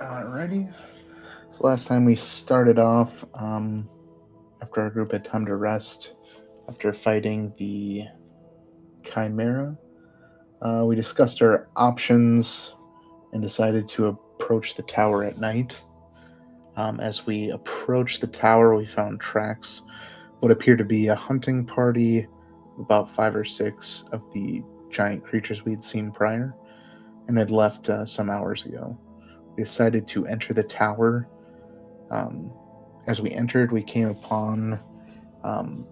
Alrighty. So last time we started off, after our group had time to rest, after fighting the Chimera, we discussed our options and decided to approach the tower at night. As we approached the tower, we found tracks, what appeared to be a hunting party, about 5 or 6 of the giant creatures we'd seen prior, and had left some hours ago. We decided to enter the tower. Um, as we entered, we came upon um,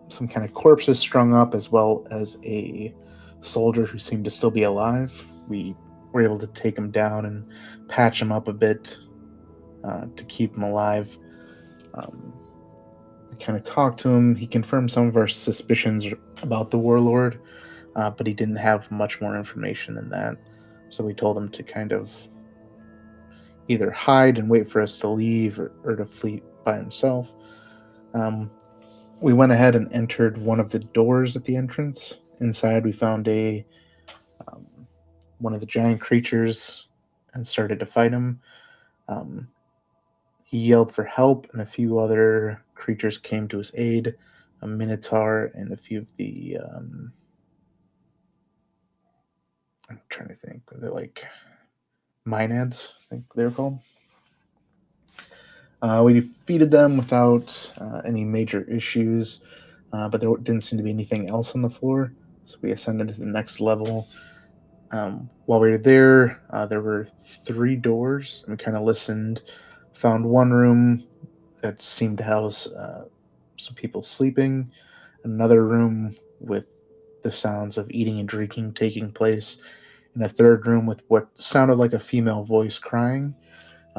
some kind of corpses strung up, as well as a soldier who seemed to still be alive. We were able to take him down and patch him up a bit to keep him alive. Um, we kind of talked to him. He confirmed some of our suspicions about the warlord, but he didn't have much more information than that. So we told him to kind of either hide and wait for us to leave or to flee by himself. Um, we went ahead and entered one of the doors at the entrance. Inside, we found a um, one of the giant creatures and started to fight him. Um, he yelled for help, and a few other creatures came to his aid. A minotaur and a few of the I'm trying to think. They're like Maenads, I think they're called. We defeated them without any major issues, but there didn't seem to be anything else on the floor, so we ascended to the next level. While we were there were 3 doors, and we kind of listened. Found one room that seemed to house some people sleeping, another room with the sounds of eating and drinking taking place, and a third room with what sounded like a female voice crying.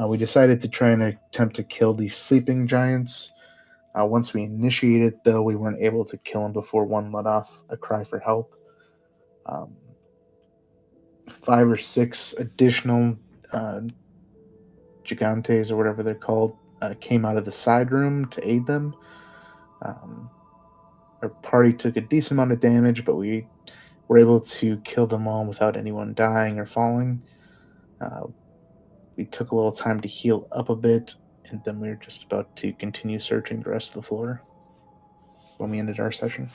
We decided to try and attempt to kill these sleeping giants. Once we initiated, though, we weren't able to kill them before one let off a cry for help. Um, 5 or 6 additional uh, gigantes, or whatever they're called, came out of the side room to aid them. Um, our party took a decent amount of damage, but we were able to kill them all without anyone dying or falling. Uh, we took a little time to heal up a bit, and then we were just about to continue searching the rest of the floor when we ended our session.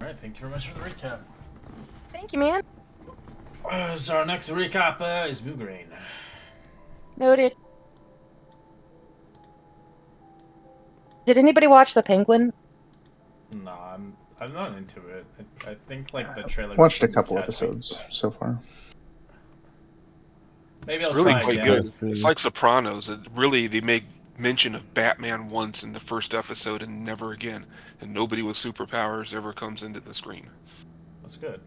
All right, thank you very much for the recap. Thank you, man. So our next recap is Boograin. Noted. Did anybody watch The Penguin? No, I'm not into it. I think like the trailer Watched a didn't couple catch me. episodes so far. Maybe It's I'll really try quite again. good. It's like Sopranos. They make mention of Batman once in the first episode and never again, and nobody with superpowers ever comes into the screen. That's good.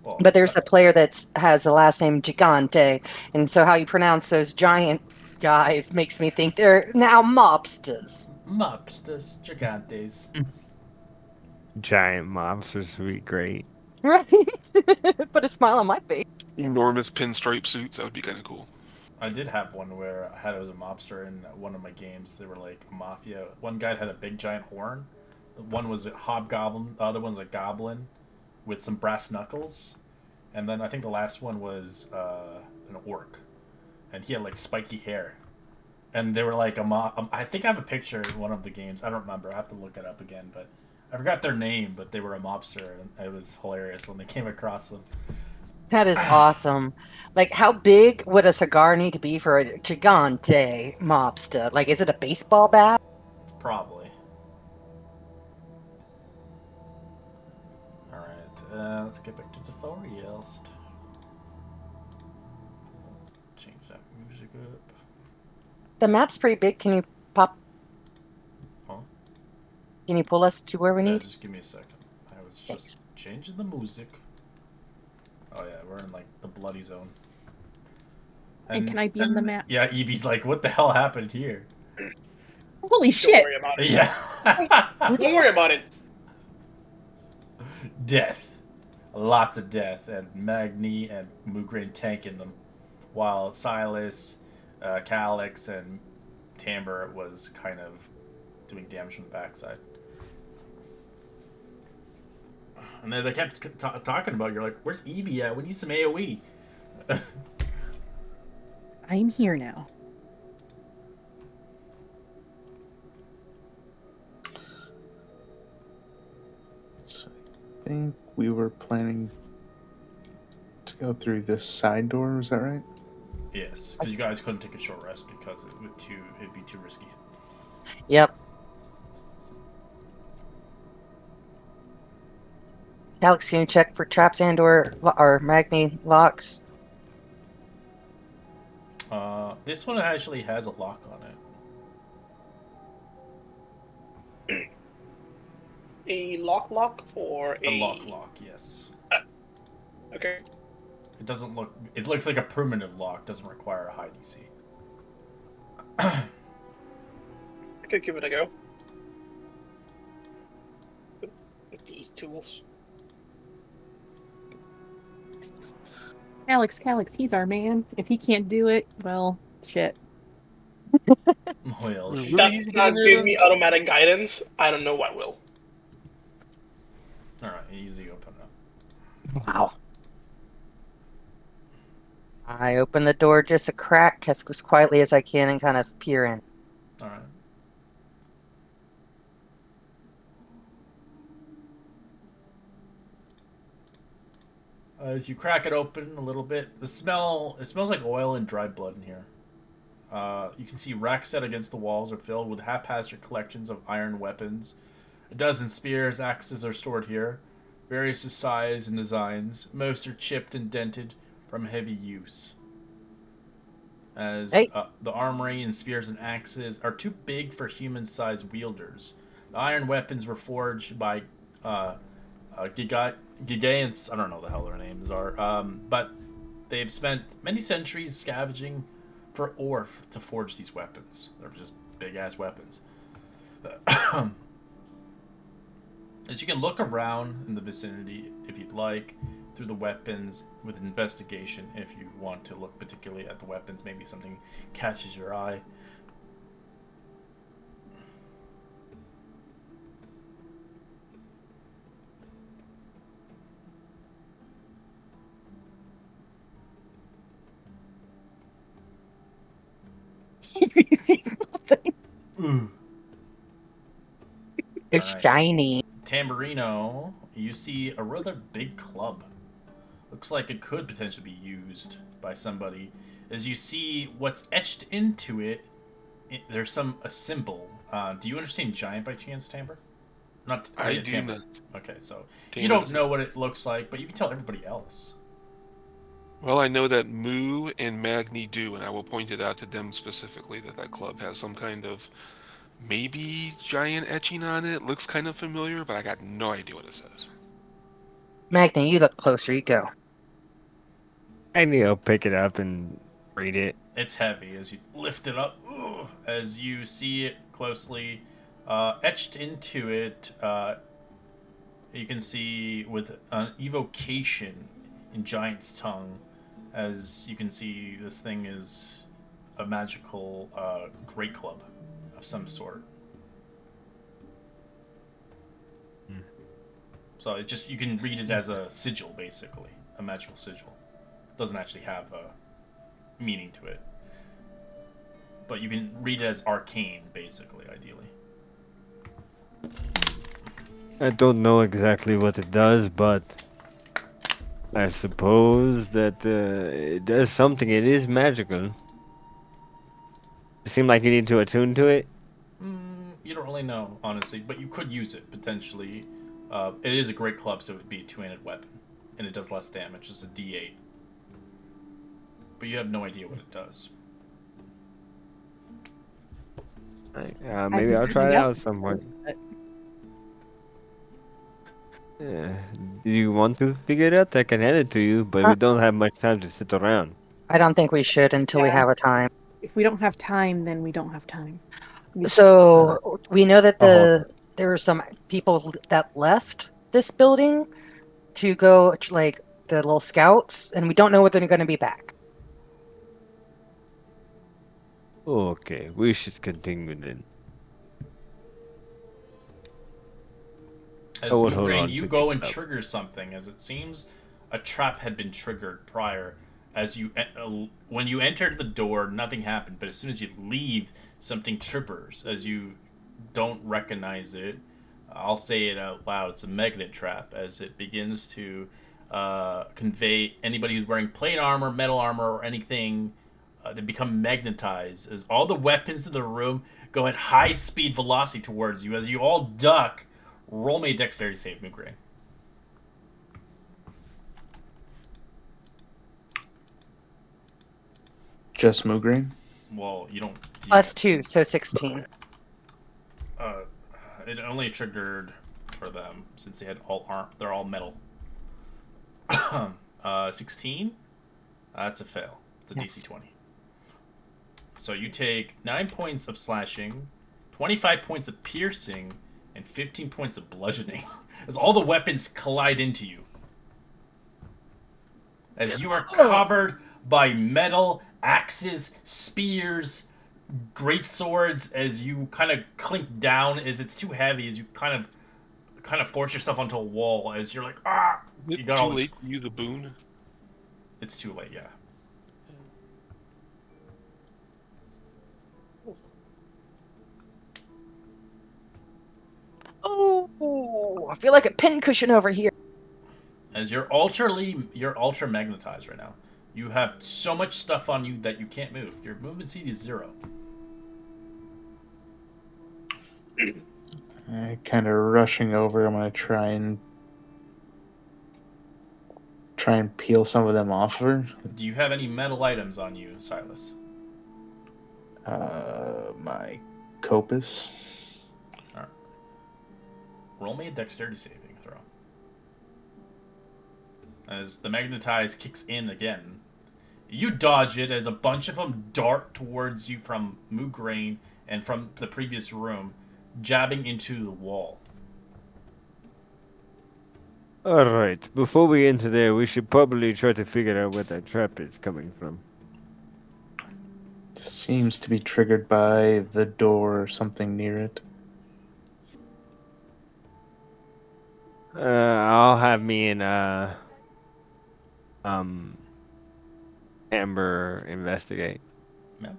Well, But there's a player that has the last name Gigante, and so how you pronounce those giant guys makes me think they're now mobsters. mobsters, gigantes. Giant mobsters would be great. Right? Put a smile on my face. Enormous pinstripe suits. That would be kind of cool. I did have one where I had it as a mobster in one of my games. They were like a mafia. One guy had a big giant horn. One was a hobgoblin. The other one's a goblin with some brass knuckles. And then I think the last one was an orc, and he had like spiky hair. And they were like I think I have a picture in one of the games. I don't remember. I have to look it up again, but I forgot their name. But they were a mobster, and it was hilarious when they came across them. That is awesome. Like, how big would a cigar need to be for a Gigante mobster? Like, is it a baseball bat? Probably. All right. Let's get back to the forest. Change that music up. The map's pretty big. Can you pop? Huh? Can you pull us to where we Yeah, need? just give me a second. I was just Thanks. changing the music. Oh yeah, we're in like the bloody zone. And can I be on the map? Yeah, Evie's like, what the hell happened here? Holy Don't shit! worry about it. Yeah. Don't worry about it. Death. Lots of death, and Magni and Mugrain tanking them, while Silas, Calix, and Timbre was kind of doing damage from the backside. And then they kept talking about, you're like, where's Evie at? We need some AoE. I'm here now. So I think we were planning to go through this side door. Is that right? Yes, because you guys couldn't take a short rest because it'd be too risky. Yep. Alex, can you check for traps and or magni locks? This one actually has a lock on it. A lock or A lock, yes. Okay. It doesn't look. It looks like a primitive lock. Doesn't require a high DC. I could give it a go. With these tools. Alex, he's our man. If he can't do it, well, shit. Well, Really? shit. That's Easy to not get in there, give then? me automatic guidance. I don't know what will. All right, easy open up. Wow. I open the door just a crack, as quietly as I can, and kind of peer in. All right. As you crack it open a little bit, it smells like oil and dried blood in here. You can see racks set against the walls are filled with haphazard collections of iron weapons. A dozen spears, axes are stored here, various sizes and designs. Most are chipped and dented from heavy use. As Hey. The armory and spears and axes are too big for human-sized wielders. The iron weapons were forged by Gigants. I don't know the hell their names are, but they've spent many centuries scavenging for ore to forge these weapons. They're just big-ass weapons. As you can look around in the vicinity, if you'd like, through the weapons with investigation, if you want to look particularly at the weapons, maybe something catches your eye. He sees nothing. It's Alright. shiny. Tamburino, you see a rather big club. Looks like it could potentially be used by somebody. As you see what's etched into it, there's a symbol. Do you understand giant by chance, Tamber? Not I yeah, do Tamber. not. Okay, so you Tamber don't doesn't. know what it looks like, but you can tell everybody else. Well, I know that Moo and Magni do, and I will point it out to them specifically that club has some kind of maybe giant etching on it. Looks kind of familiar, but I got no idea what it says. Magni, you look closer. You go. I need to pick it up and read it. It's heavy as you lift it up. As you see it closely, etched into it, you can see with an evocation in Giant's tongue. As you can see, this thing is a magical great club of some sort. So it just you can read it as a sigil, basically, a magical sigil. It doesn't actually have a meaning to it, but you can read it as arcane, basically, ideally. I don't know exactly what it does, but I suppose that it does something. It is magical. It seemed like you need to attune to it. You don't really know, honestly, but you could use it potentially. It is a great club, so it would be a two-handed weapon, and it does less damage. It's a D8, but you have no idea what it does. Maybe I'll try it Yep. out somewhere. Do you want to figure it out? I can hand it to you, but we don't have much time to sit around. I don't think we should until we Yeah. have a time. If we don't have time, then we don't have time. So we know that Oh. there were some people that left this building to go like the little scouts, and we don't know whether they're going to be back. Okay, we should continue then. As I would hold Ukraine, on you to go the and club. trigger something, as it seems a trap had been triggered prior, as you when you entered the door, nothing happened. But as soon as you leave, something triggers. As you don't recognize it, I'll say it out loud. It's a magnet trap as it begins to convey anybody who's wearing plate armor, metal armor, or anything. They become magnetized as all the weapons in the room go at high speed velocity towards you. As you all duck, roll me a dexterity save, Mugray. Just Moograin? Well, you don't. Plus 2, so 16. It only triggered for them since they had all arm. They're all metal. 16. That's a fail. It's a Yes. DC 20. So you take 9 points of slashing, 25 points of piercing, and 15 points of bludgeoning as all the weapons collide into you. As you are covered by metal, axes, spears, great swords, as you kind of clink down, as it's too heavy, as you kind of force yourself onto a wall, as you're like, ah! Is You it got too all this. late to use a boon? It's too late, yeah. Oh, I feel like a pincushion over here. As you're ultra magnetized right now. You have so much stuff on you that you can't move. Your movement speed is 0. Kind of rushing over. I'm gonna try and peel some of them off her. Do you have any metal items on you, Silas? My copus. Alright. Roll me a dexterity saving throw. As the magnetize kicks in again. You dodge it as a bunch of them dart towards you from Moograin and from the previous room, jabbing into the wall. Alright, before we enter there, we should probably try to figure out where that trap is coming from. Seems to be triggered by the door or something near it. I'll have me and Amber investigate. Yeah.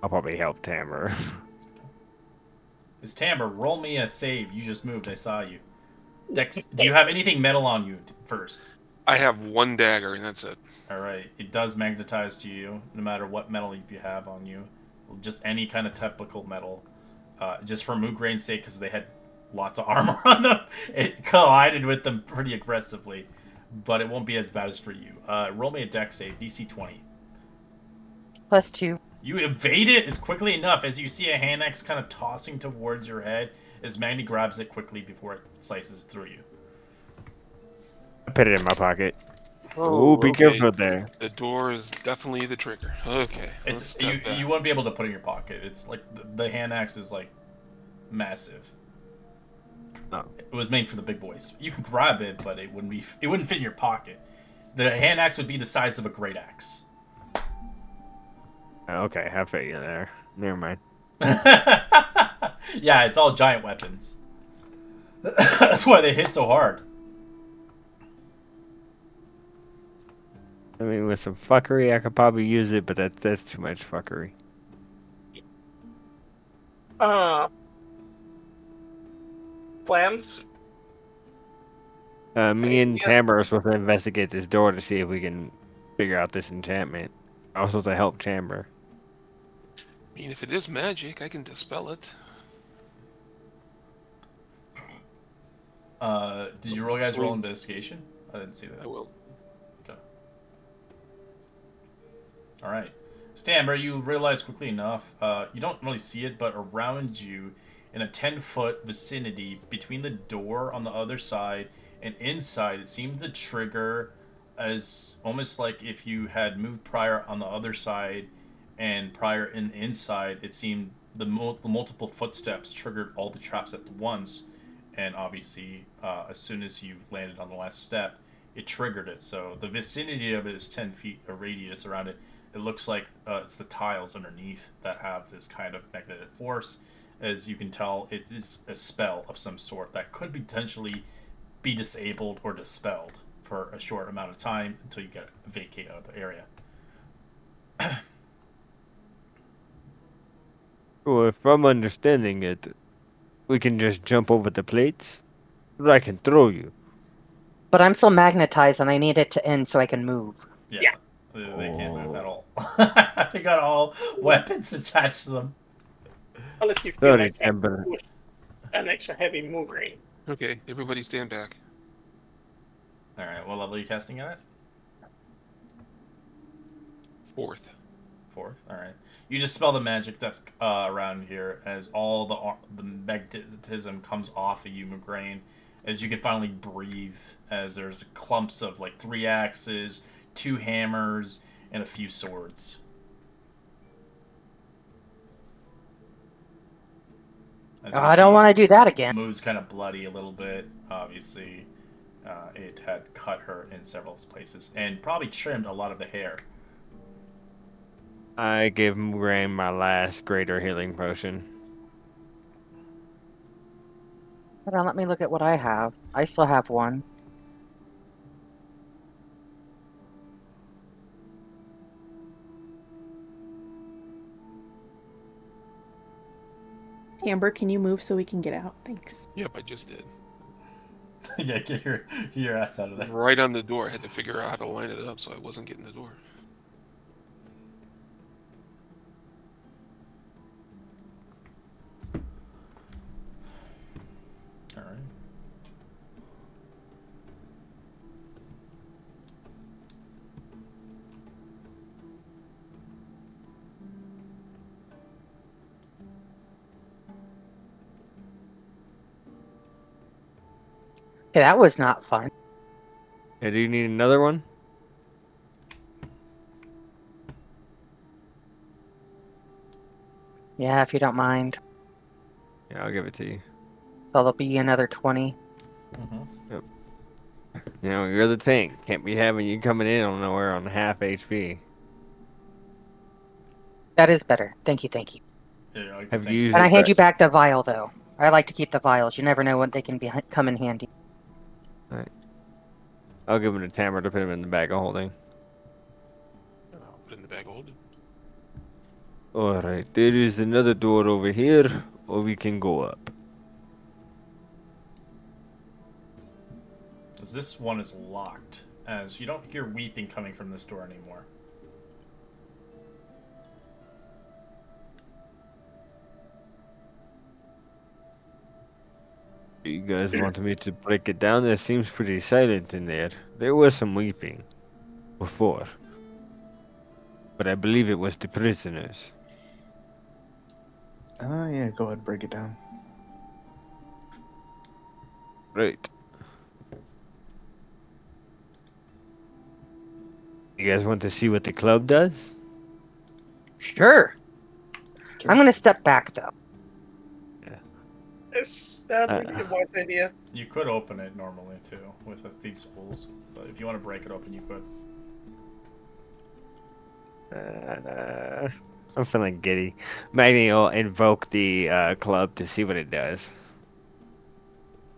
I'll probably help Tamara. Is Tamber, roll me a save. You just moved. I saw you. Dex, do you have anything metal on you first? I have one dagger, and that's it. All right. It does magnetize to you, no matter what metal you have on you. Just any kind of typical metal. Just for Moograin's sake, because they had lots of armor on them, it collided with them pretty aggressively. But it won't be as bad as for you. Roll me a dex save, DC 20. Plus 2. You evade it as quickly enough as you see a hand axe kind of tossing towards your head as Magni grabs it quickly before it slices through you. I put it in my pocket. Oh, Ooh, be okay. careful there. The door is definitely the trigger. Okay. let's It's step back. you won't be able to put it in your pocket. It's like the hand axe is like massive. Oh. It was made for the big boys. You can grab it, but it wouldn't fit in your pocket. The hand axe would be the size of a great axe. Okay, have faith in there. Never mind. Yeah, it's all giant weapons. That's why they hit so hard. I mean, with some fuckery, I could probably use it, but that's too much fuckery. Plans? Me and Yeah. Tamara are supposed to investigate this door to see if we can figure out this enchantment. I'm supposed to help Chamber. I mean, if it is magic, I can dispel it. Did you guys roll investigation? I didn't see that. I will. Okay. All right. Stamber, you realize quickly enough, you don't really see it, but around you, in a 10-foot vicinity, between the door on the other side and inside, it seemed to trigger as almost like if you had moved prior on the other side and prior in the inside, it seemed the multiple footsteps triggered all the traps at once. And obviously, as soon as you landed on the last step, it triggered it. So the vicinity of it is 10 feet, a radius around it. It looks like it's the tiles underneath that have this kind of magnetic force. As you can tell, it is a spell of some sort that could potentially be disabled or dispelled for a short amount of time until you get vacate out of the area. Well, if I'm understanding it, we can just jump over the plates, or I can throw you. But I'm still magnetized and I need it to end so I can move. Yeah, Yeah. they can't move at Oh. all. They got all weapons attached to them. Unless you feel Sorry, like that Timber. with an extra heavy move rate. Okay, everybody stand back. All right, what level are you casting at? 4th. 4th. All right. You dispel the magic that's around here as all the magnetism comes off of you, Migraine, as you can finally breathe. As there's clumps of like 3 axes, 2 hammers, and a few swords. As you I don't see, want to do that again. Moo's kind of bloody a little bit. Obviously, it had cut her in several places and probably trimmed a lot of the hair. I gave Moraine my last greater healing potion. Hold on, let me look at what I have. I still have one. Amber, can you move so we can get out? Thanks. Yep, I just did. Yeah, get your ass out of there. Right on the door. I had to figure out how to line it up so I wasn't getting the door. All right. Okay, that was not fun. Hey, do you need another one? Yeah, if you don't mind. Yeah, I'll give it to you. So there'll be another 20. Mm-hmm. You know, you're the tank. Can't be having you coming in on nowhere on half HP. That is better. Thank you, thank you. Yeah, I like to Have thank you you. And I used hand that? you back the vial, though. I like to keep the vials. You never know when they can come in handy. Alright. I'll give him to Tamara to put him in the bag of holding. I'll put it in the bag of holding. Alright, there is another door over here, or we can go up. Because this one is locked, as you don't hear weeping coming from this door anymore. You guys wanted me to break it down? It seems pretty silent in there. There was some weeping before, but I believe it was the prisoners. Yeah, go ahead, break it down. Right. You guys want to see what the club does? Sure. Sure. I'm going to step back, though. Is that Uh, maybe a wise idea? You could open it normally, too, with a thief's spools. But if you want to break it open, you could. I'm feeling giddy. Magni will invoke the club to see what it does.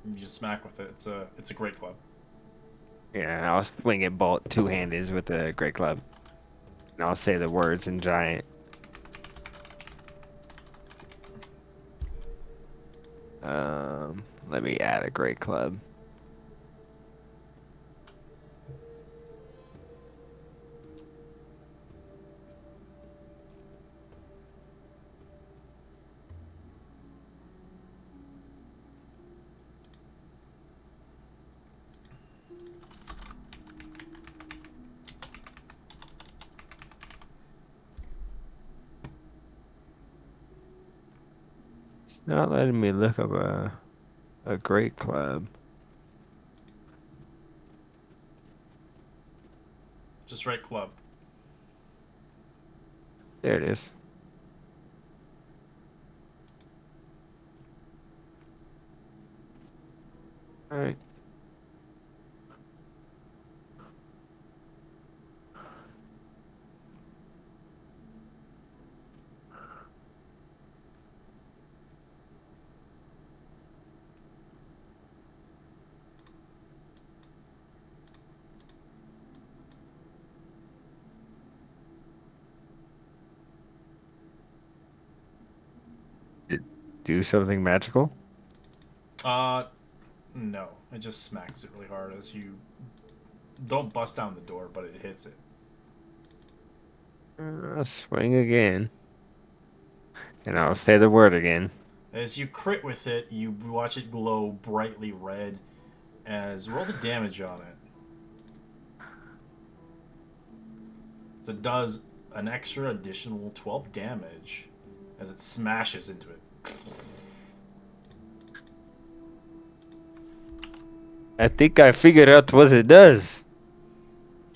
You just smack with it. It's a great club. Yeah, and I'll swing it both two-handed with the great club. And I'll say the words in giant. Let me add a great club. It's not letting me look up a great club. Just write club. There it is. Alright. do something magical? No. It just smacks it really hard as you don't bust down the door, but it hits it. Swing again. And I'll say the word again. As you crit with it, you watch it glow brightly red. As roll the damage on it. So it does an extra additional 12 damage as it smashes into it. I think I figured out what it does.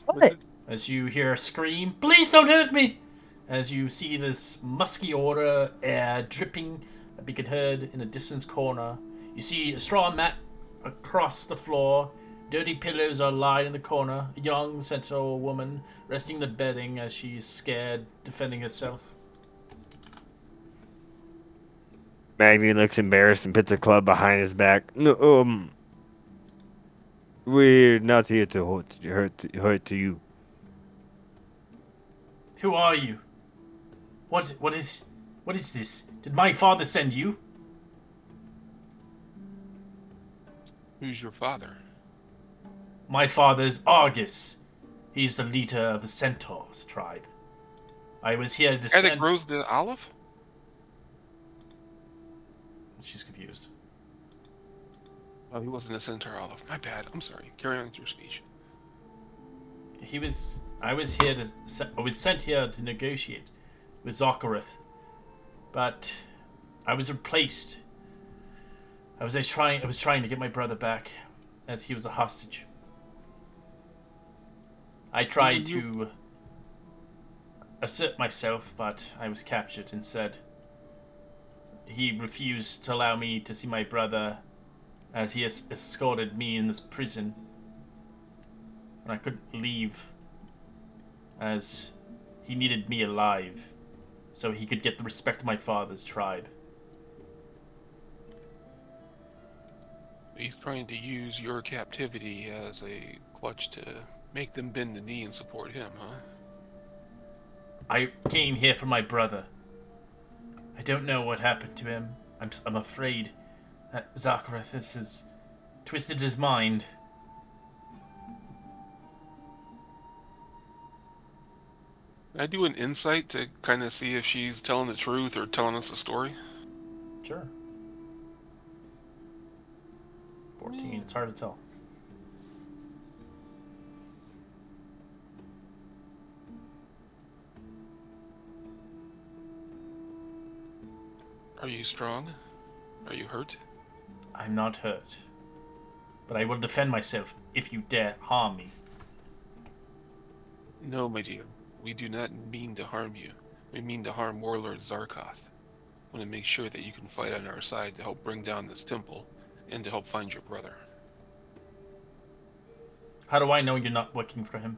What? As you hear a scream, "Please don't hurt me!" As you see this musky aura air dripping a beacon head in a distant corner. You see a straw mat across the floor. Dirty pillows are lying in the corner. A young sentinel woman resting in the bedding as she's scared, defending herself. Magni looks embarrassed and puts a club behind his back. No, we're not here to hurt to you. Who are you? What is this? Did my father send you? Who's your father? My father is Argus. He's the leader of the Centaurs tribe. I was here to Guy that send... grows the olive? She's confused. Oh, he wasn't a centaur olive. My bad. I'm sorry. Carry on with your speech. I was sent here to negotiate with Zokareth, but I was replaced. I was trying to get my brother back, as he was a hostage. I tried to assert myself, but I was captured instead. He refused to allow me to see my brother, as he escorted me in this prison. And I couldn't leave, as he needed me alive, so he could get the respect of my father's tribe. He's trying to use your captivity as a clutch to make them bend the knee and support him, huh? I came here for my brother. I don't know what happened to him. I'm afraid that Zokareth has twisted his mind. Can I do an insight to kind of see if she's telling the truth or telling us a story? Sure. 14. It's hard to tell. Are you strong? Are you hurt? I'm not hurt, but I will defend myself if you dare harm me. No, my dear. We do not mean to harm you. We mean to harm Warlord Zarkoth. We want to make sure that you can fight on our side to help bring down this temple and to help find your brother. How do I know you're not working for him?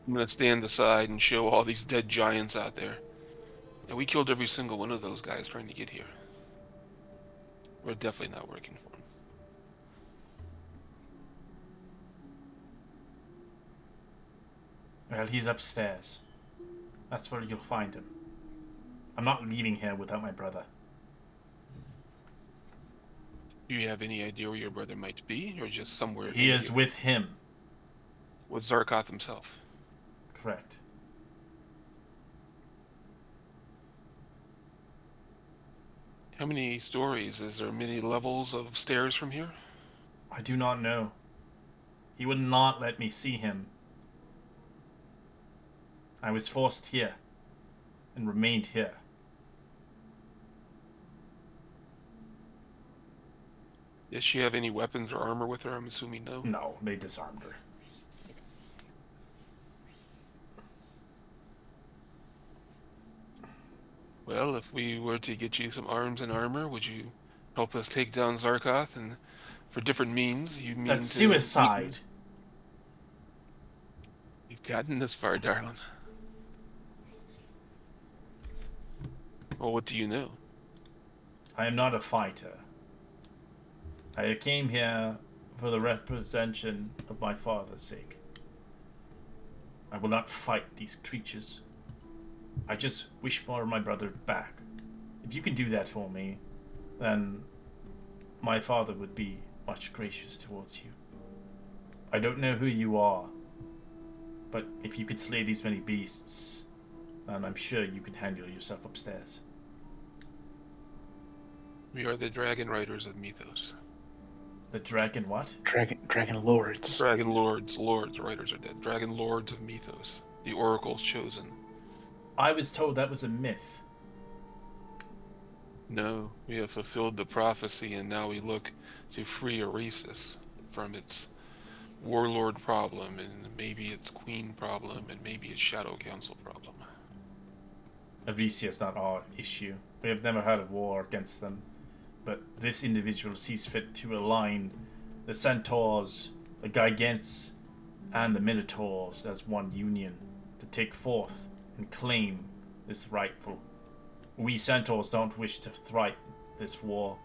I'm going to stand aside and show all these dead giants out there. And we killed every single one of those guys trying to get here. We're definitely not working for him. Well, he's upstairs. That's where you'll find him. I'm not leaving here without my brother. Do you have any idea where your brother might be, or just somewhere? He is with him. With Zarkoth himself. Correct. How many stories? Is there many levels of stairs from here? I do not know. He would not let me see him. I was forced here, and remained here. Does she have any weapons or armor with her? I'm assuming no. No, they disarmed her. Well, if we were to get you some arms and armor, would you help us take down Zarkoth? And for different means, you mean That's to suicide. You've gotten this far, darling. Well, what do you know? I am not a fighter. I came here for the representation of my father's sake. I will not fight these creatures. I just wish for my brother back. If you can do that for me, then my father would be much gracious towards you. I don't know who you are, but if you could slay these many beasts, then I'm sure you can handle yourself upstairs. We are the Dragon Riders of Mythos. The dragon what? Dragon lords. Dragon Lords, Riders are dead. Dragon Lords of Mythos. The Oracle's chosen. I was told that was a myth. No, we have fulfilled the prophecy, and now we look to free Oasis from its warlord problem, and maybe its queen problem, and maybe its shadow council problem. Odyssey is not our issue. We have never had a war against them. But this individual sees fit to align the centaurs, the gigants, and the minotaurs as one union to take forth and claim this rightful. We centaurs don't wish to fight this war,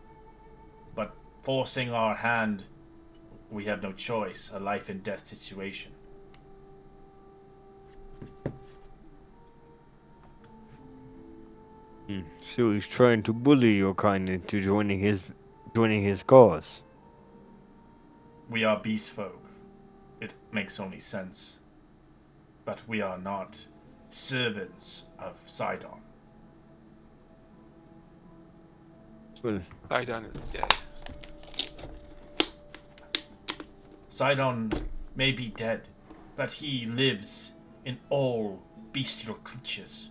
but forcing our hand, we have no choice, a life and death situation. So he's trying to bully your kind into joining his cause. We are beast folk. It makes only sense. But we are not servants of Sidon. Well, Sidon is dead. Sidon may be dead, but he lives in all bestial creatures.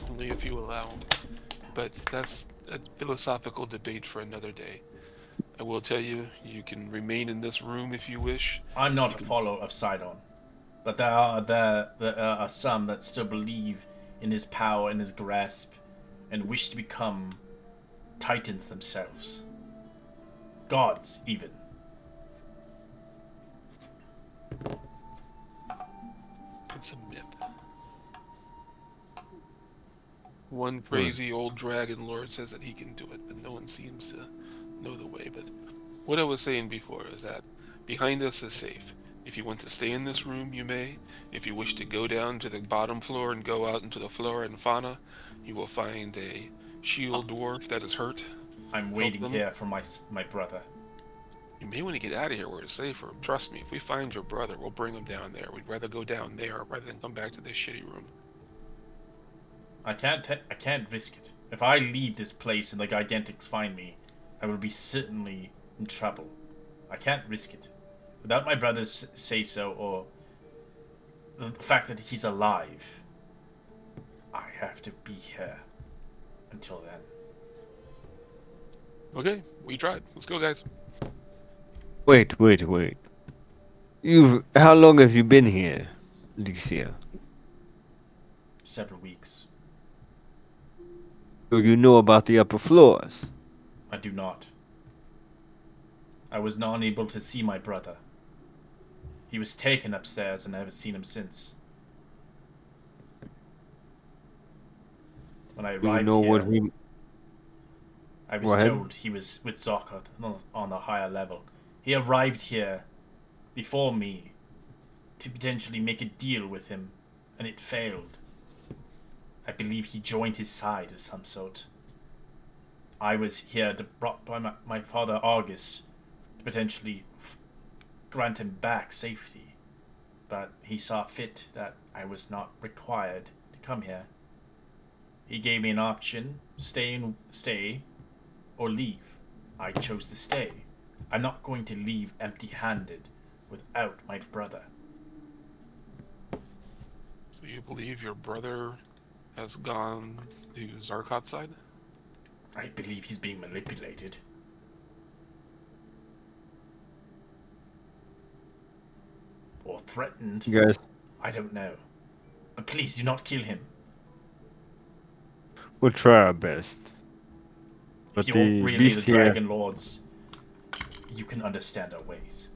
Only if you allow him. But that's a philosophical debate for another day. I will tell you, you can remain in this room if you wish. I'm not a follower of Sidon, but there are some that still believe in his power and his grasp, and wish to become titans themselves. Gods, even. It's a myth. One crazy old dragon lord says that he can do it, but no one seems to know the way. But what I was saying before is that behind us is safe. If you want to stay in this room, you may. If you wish to go down to the bottom floor and go out into the flora and fauna, you will find a shield dwarf that is hurt. I'm waiting here for my brother. You may want to get out of here where it's safer. Trust me, if we find your brother, we'll bring him down there. We'd rather go down there rather than come back to this shitty room. I can't risk it. If I leave this place and the Gigantics find me, I will be certainly in trouble. I can't risk it. Without my brother's say-so, or the fact that he's alive, I have to be here until then. Okay, we tried. Let's go, guys. wait. How long have you been here, Alicia? Several weeks. So you know about the upper floors? I do not. I was not able to see my brother. He was taken upstairs and I haven't seen him since. When I arrived here, I was told he was with Zokoth on a higher level. He arrived here before me to potentially make a deal with him, and it failed. I believe he joined his side of some sort. I was here brought by my father Argus to potentially grant him back safety, but he saw fit that I was not required to come here. He gave me an option: stay, or leave. I chose to stay. I'm not going to leave empty-handed without my brother. So you believe your brother has gone to Zarkot's side? I believe he's being manipulated. Or threatened. Yes. I don't know. But please do not kill him. We'll try our best. If you're really the Dragon Lords, you can understand our ways.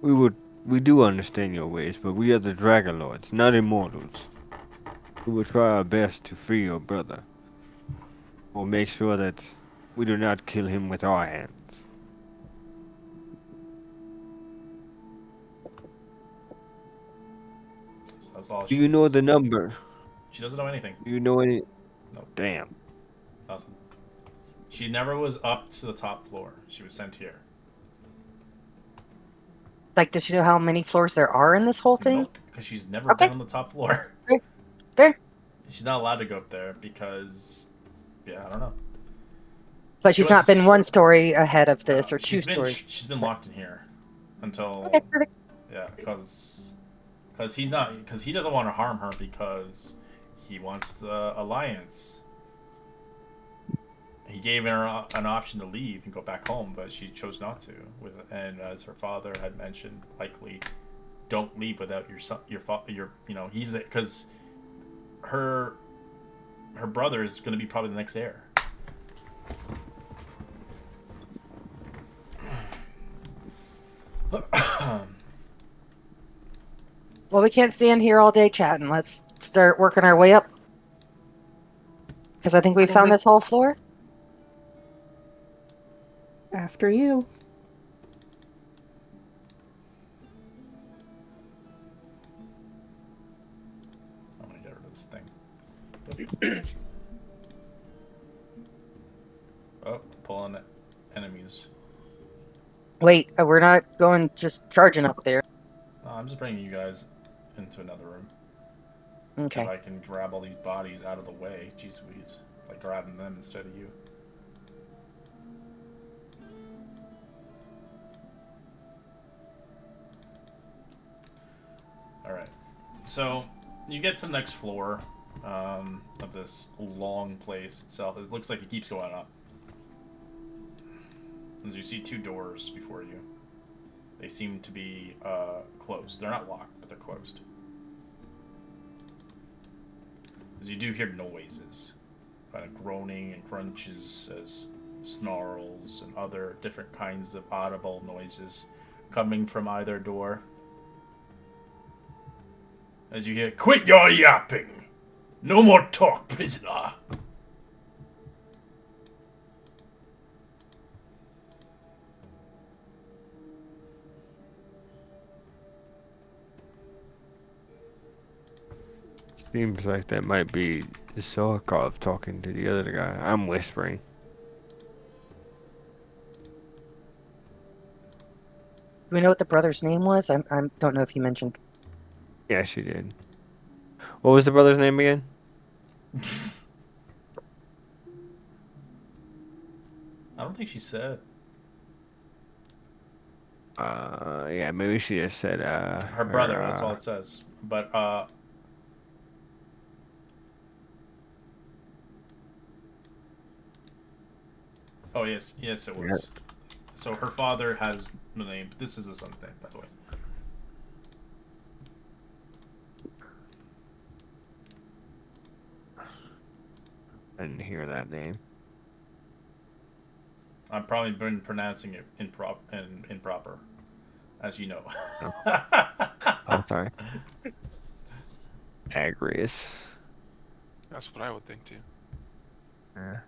We do understand your ways, but we are the Dragon Lords, not immortals. We will try our best to free your brother. We'll make sure that we do not kill him with our hands. That's all Do she you know was. the number? She doesn't know anything. Do you know any? Nope. Damn. Nothing. She never was up to the top floor. She was sent here. Like, does she know how many floors there are in this whole thing? Nope, because she's never Okay. been on the top floor. Fair. She's not allowed to go up there because, yeah, I don't know. But She she's not was- been one story ahead of this, or two she's been stories. she's been locked in here until Okay, perfect. yeah, because he doesn't want to harm her because he wants the alliance. He gave her an option to leave and go back home, but she chose not to. And as her father had mentioned, likely, don't leave without your son, he's because her brother is going to be probably the next heir. Well, we can't stand here all day chatting. Let's start working our way up. Because I think we found this whole floor. After you. I'm gonna get rid of this thing. Oh, pulling enemies. Wait, we're not going just charging up there. No, I'm just bringing you guys into another room. Okay. If I can grab all these bodies out of the way, jeez Louise, like grabbing them instead of you. Alright, so you get to the next floor of this long place itself. It looks like it keeps going up. As you see two doors before you. They seem to be closed. They're not locked, but they're closed. As you do hear noises, kind of groaning and crunches as snarls and other different kinds of audible noises coming from either door. As you hear, "Quit your yapping! No more talk, prisoner!" Seems like that might be Sokolov talking to the other guy. I'm whispering. Do we know what the brother's name was? I don't know if you mentioned. Yeah, she did. What was the brother's name again? I don't think she said. Yeah, maybe she just said, Her brother, that's all it says. But, oh, yes, it was. So her father has the name. This is the son's name, by the way. I didn't hear that name. I've probably been pronouncing it improper, as you know. I'm sorry. Agrius. That's what I would think too. Yeah.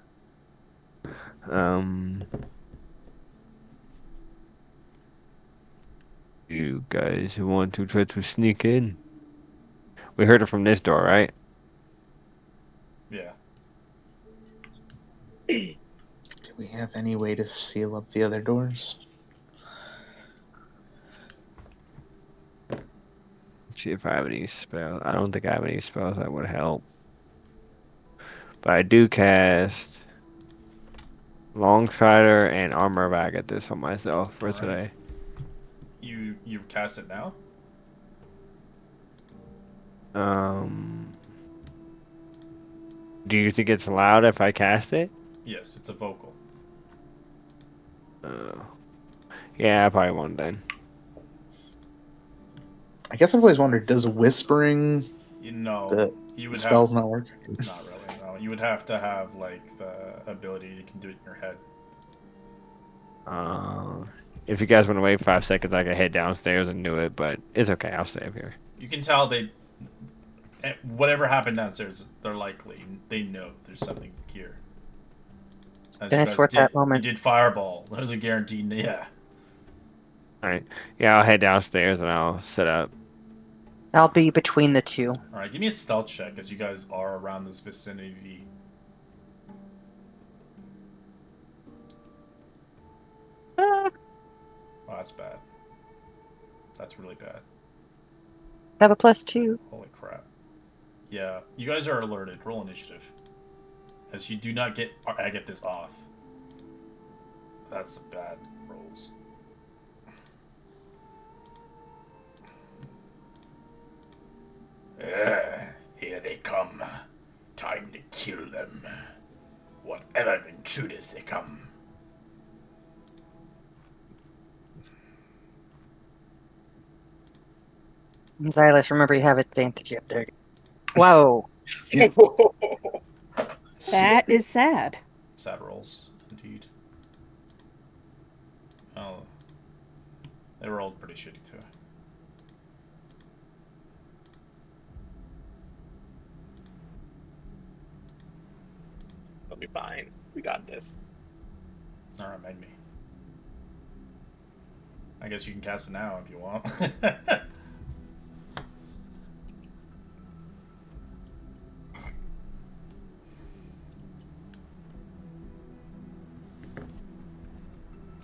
You guys want to try to sneak in? We heard it from this door, right? Yeah. Do we have any way to seal up the other doors? Let's see if I have any spells. I don't think I have any spells that would help. But I do cast Longstrider and Armor of Agathis on myself for Alright. today. You cast it now? Do you think it's loud if I cast it? Yes, it's a vocal. Yeah, I probably won't then. I guess I've always wondered, does whispering You know, the you would spells have not work? not really. No, you would have to have like the ability you can do it in your head. If you guys want to wait 5 seconds, I can head downstairs and do it, but it's okay. I'll stay up here. You can tell whatever happened downstairs, they know there's something here. As Then you it's guys worth did, that moment. You did fireball. That was a guaranteed. Yeah. Alright. Yeah, I'll head downstairs and I'll set up. I'll be between the two. All right, give me a stealth check as you guys are around this vicinity. Uh, Oh, that's bad. That's really bad. have a +2. Holy crap. Yeah, you guys are alerted. Roll initiative. As you do not get... I get this off. That's bad rolls. Here they come. Time to kill them. Whatever intruders they come. Xylus, remember you have advantage up there. Whoa. That is sad. Sad rolls, indeed. Oh. They rolled pretty shitty, too. It'll be fine. We got this. Alright, Magni. I guess you can cast it now if you want.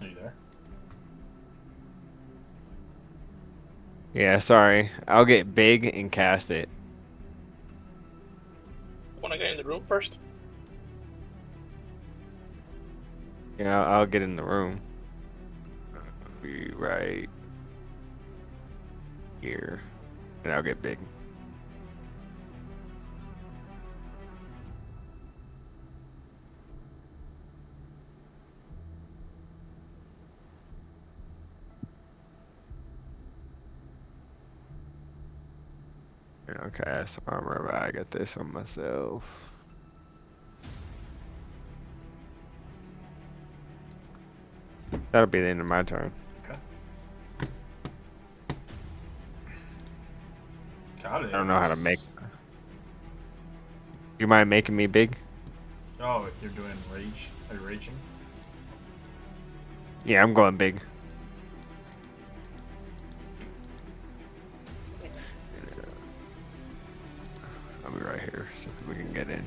Are you there? Yeah, sorry. I'll get big and cast it. Want to get in the room first? Yeah, I'll get in the room. Be right here, and I'll get big. And I'll cast armor, but I got this on myself. That'll be the end of my turn. Okay. Got it. I don't know how to make. You mind making me big? Oh, you're doing rage? Are you raging? Yeah, I'm going big. I'll be right here so we can get in.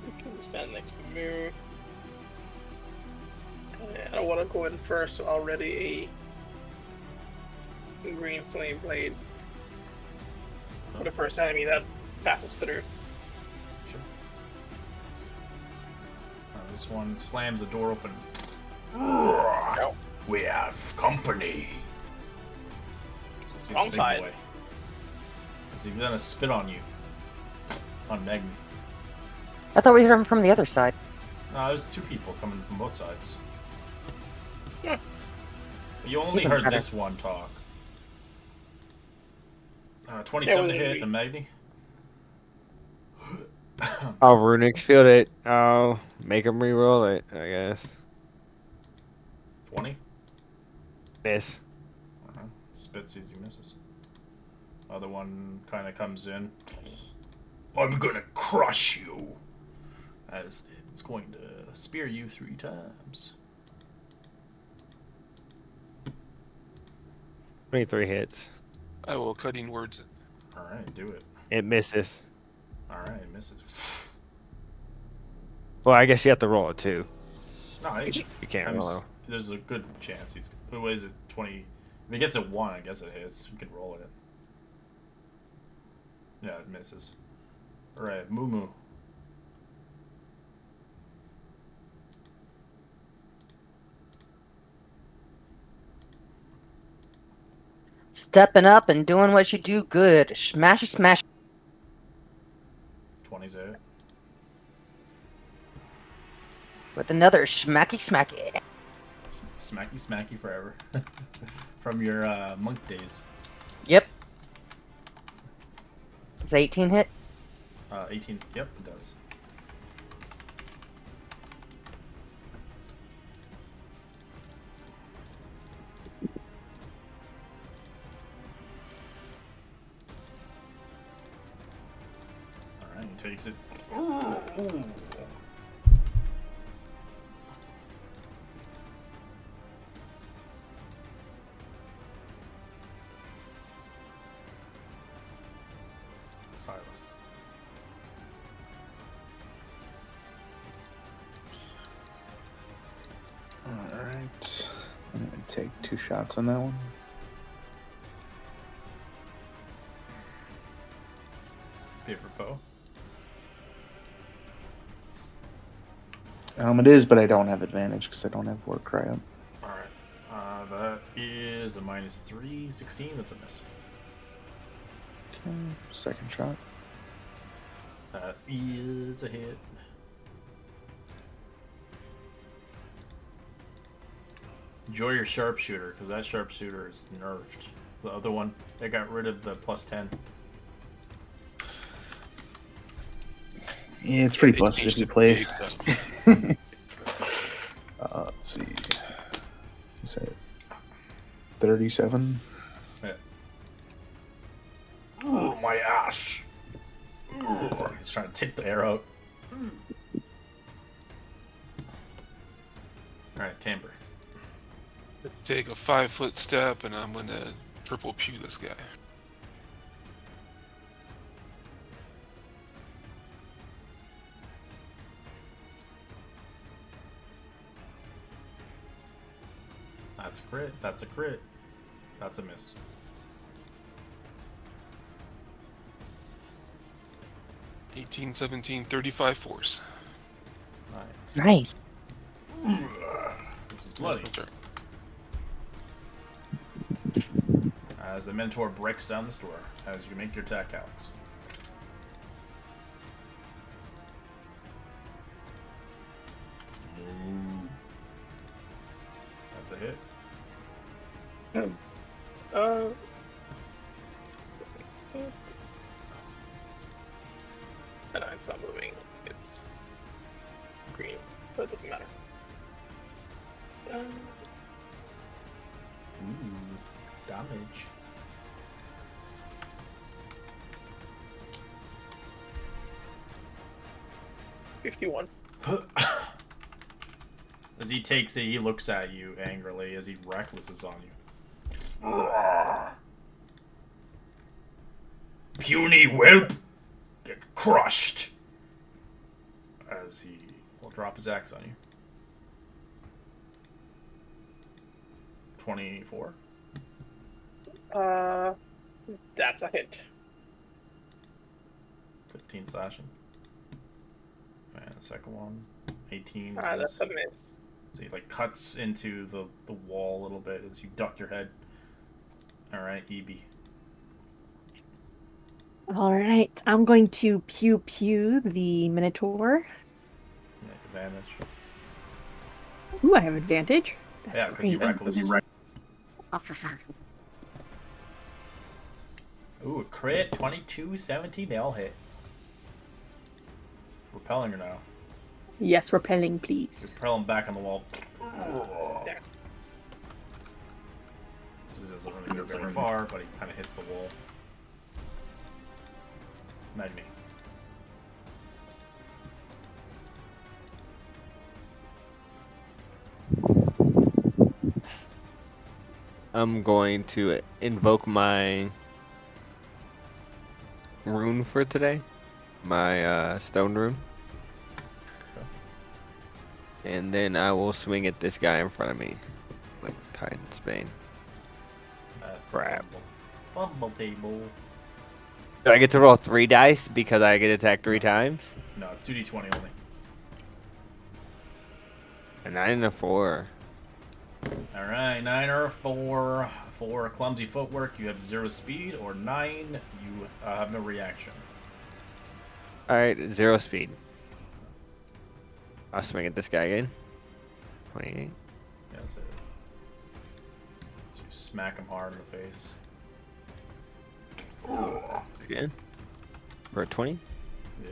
We can stand next to Moo. I don't want to go in first, so already a green flame blade for the first enemy that passes through. Sure. This one slams the door open. We have company. So it's Wrong big side. boy. So he's gonna spit on you. On Magni. I thought we heard him from the other side. No, there's two people coming from both sides. Yeah. But you only heard this one talk. 27 to hit, and Magni. I'll runic shield it. I'll make him reroll it, I guess. 20. Miss. Spits easy misses. Other one kind of comes in. I'm gonna crush you. As it's going to spear you 3 times. 23 hits. I will cutting words it. Alright, do it. It misses. Alright, it misses. Well, I guess you have to roll it too. No, You can't roll it. there's a good chance he's. What is it? 20. If he gets a 1, I guess it hits. You can roll it. Yeah, it misses. Alright, Moo Moo. Stepping up and doing what you do good. Smash, smash. 20's out. With another smacky, smacky. Smacky smacky forever. From your monk days. Yep. Is 18 hit? 18. Yep, it does. Alright, he takes it. Ooh. Silas. Alright. I'm going to take 2 shots on that one. Favorite foe? It is, but I don't have advantage because I don't have War Cry up. Alright. That is a -3, 16. That's a miss. Okay, second shot. That is a hit. Enjoy your sharpshooter, because that sharpshooter is nerfed. The other one, they got rid of the +10. Yeah, it's pretty They busted changed if you it play. big, though. Let's see. Is that 37? Yeah. Oh, my ass! Ooh, he's trying to take the air out. Alright, Timber. Take a 5-foot step, and I'm gonna triple pew this guy. That's a crit. That's a crit. That's a miss. Eighteen, 17, 35 force. Nice. Nice. This is bloody. Okay. As the Mentor breaks down the store, as you make your attack, Alex. That's a hit. And it's not moving. It's green, but it doesn't matter. Ooh, damage. $51. As he takes it, he looks at you angrily as he recklesses on you. Puny whelp! Get crushed! As he will drop his axe on you. 24. That's a hit. 15 slashing. And the second one, 18. That's a miss. So he like cuts into the wall a little bit as you duck your head. Alright, EB. All right, I'm going to pew pew the Minotaur. Yeah, advantage. Ooh, I have advantage. That's Yeah, because you great. reckless. Ooh, a crit, 22, 17, they all hit. Repelling her now. Yes, repelling, You please. propel him back on the wall. This doesn't really go very far, but he kind of hits the wall. Magni. I'm going to invoke my rune for today. My stone rune. And then I will swing at this guy in front of me. Like Titan's Bane. That's Crap. Bumble table. Do I get to roll 3 dice because I get attacked 3 times? No, it's 2d20 only. A 9 and a 4. Alright, 9 or a 4. 4, clumsy footwork, you have 0 speed, or 9, you have no reaction. Alright, 0 speed. I'll swing at this guy again. 28. Yeah, that's it. So you smack him hard in the face. Again. For a 20. Yeah.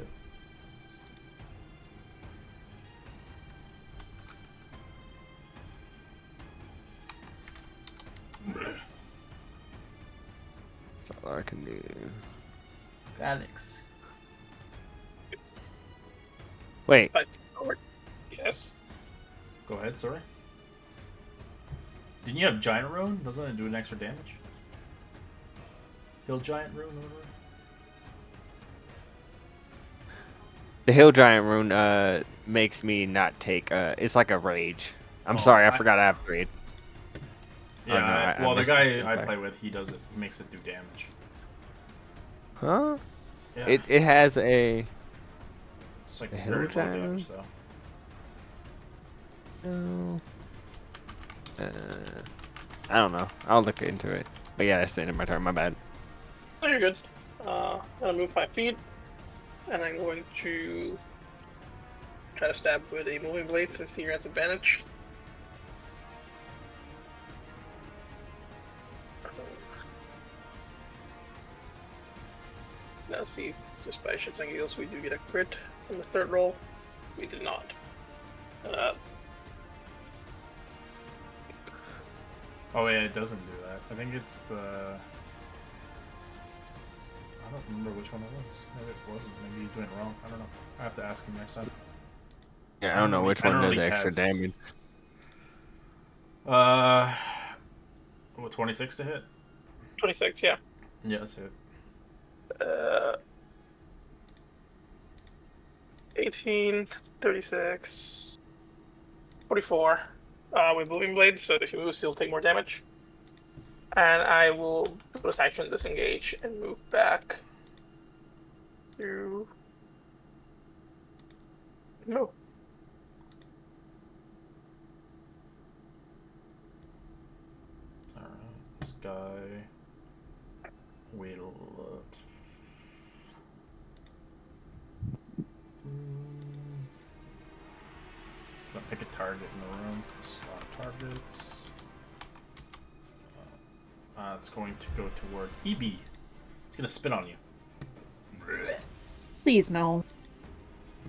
That's all I can do. Alex. Wait, Yes. Go ahead, sorry. Didn't you have Giant Rune? Doesn't it do an extra damage? Heal Giant Rune or whatever? The Hill Giant rune makes me not take it's like a rage. I'm sorry, I forgot I have 3. Yeah, Oh, no, I well, the missed guy it. I Okay. play with, he makes it do damage. Huh? Yeah, It has a it's like the very Hill low Giant damage rune? though. No. I don't know. I'll look into it. But yeah, that's the end of my turn. My bad. Oh, you're good. I'm gonna move 5 feet, and I'm going to try to stab with a moving blade since he has advantage. Now see, just by shits and giggles, we do get a crit on the 3rd roll. We did not. Oh yeah, it doesn't do that. I think it's the. I don't remember which one it was. Maybe it wasn't. Maybe he's doing it wrong. I don't know. I have to ask him next time. Yeah, I don't know which one does extra damage. What 26 to hit? 26, yeah. Yeah, that's it. 18, 36, 44. With moving blade, so if he moves, he'll take more damage. And I will bonus action disengage and move back to. No. Alright, this guy will. I'll pick a target in the room. Slot targets. It's going to go towards EB. It's going to spit on you. Please no.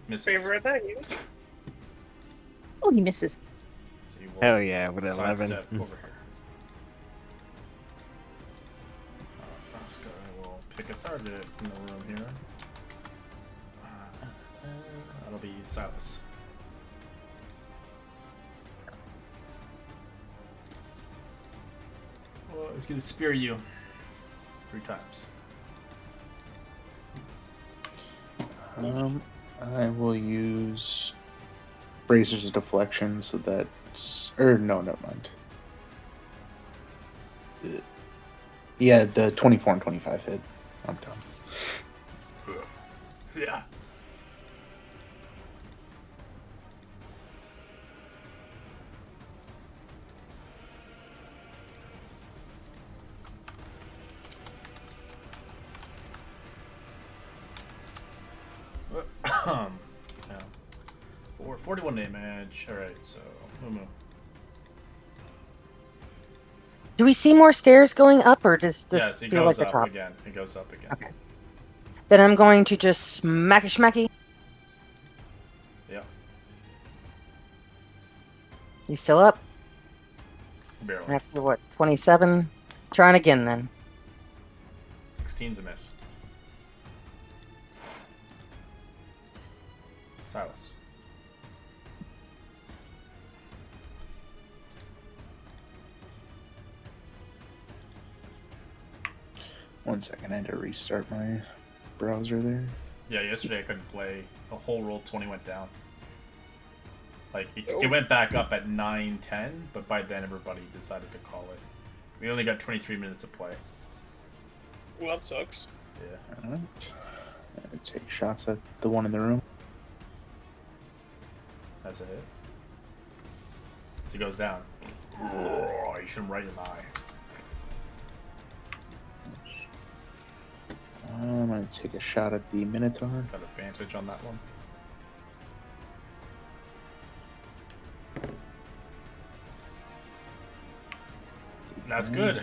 Misses. Misses. Favorite attack. Oh, he misses. So you will Hell yeah, with 11. sidestep over here. This guy will pick a target in the room here. That'll be Silas. Oh, he's gonna spear you 3 times. I will use Razor's Deflection so that's. Or, no, never mind. Yeah, the 24 and 25 hit. I'm done. Yeah. Yeah. 41 damage. Alright, so Moo. Do we see more stairs going up, or does this Yes, it feel goes like the up top? again. It goes up again. Okay. Then I'm going to just smacky. Yeah, You still up? barely. After what, 27? Trying again then. 16's a miss. Silas. One second, I had to restart my browser there. Yeah, yesterday I couldn't play. The whole roll 20 went down. Like, it went back up at 9:10, but by then everybody decided to call it. We only got 23 minutes of play. Well, that sucks. Yeah. Alright. Take shots at the one in the room. That's a hit. So he goes down. Oh, you shoot him right in the eye. I'm going to take a shot at the Minotaur. Got advantage on that one. That's good.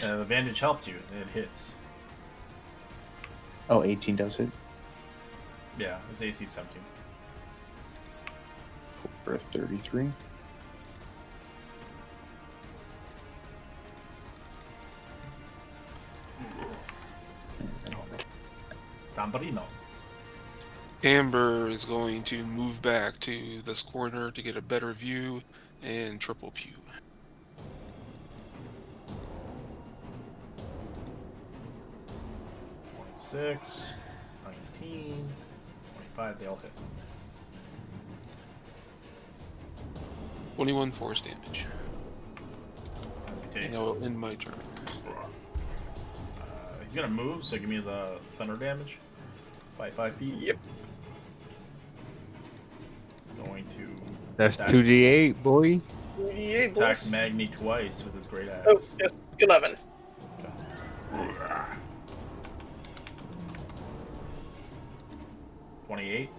The advantage helped you. It hits. Oh, 18 does hit. Yeah, it's AC 17. For a 33. Tamburino. Amber is going to move back to this corner to get a better view and triple pew. 26, 19, 5, they all hit. 21 force damage. As he And takes. I will end my turn. He's gonna move, so give me the thunder damage. By 5 feet. Yep. He's going to That's attack, 2d8, boy. 38, attack boys. Magni twice with his great Oh, axe. yes, 11. 28.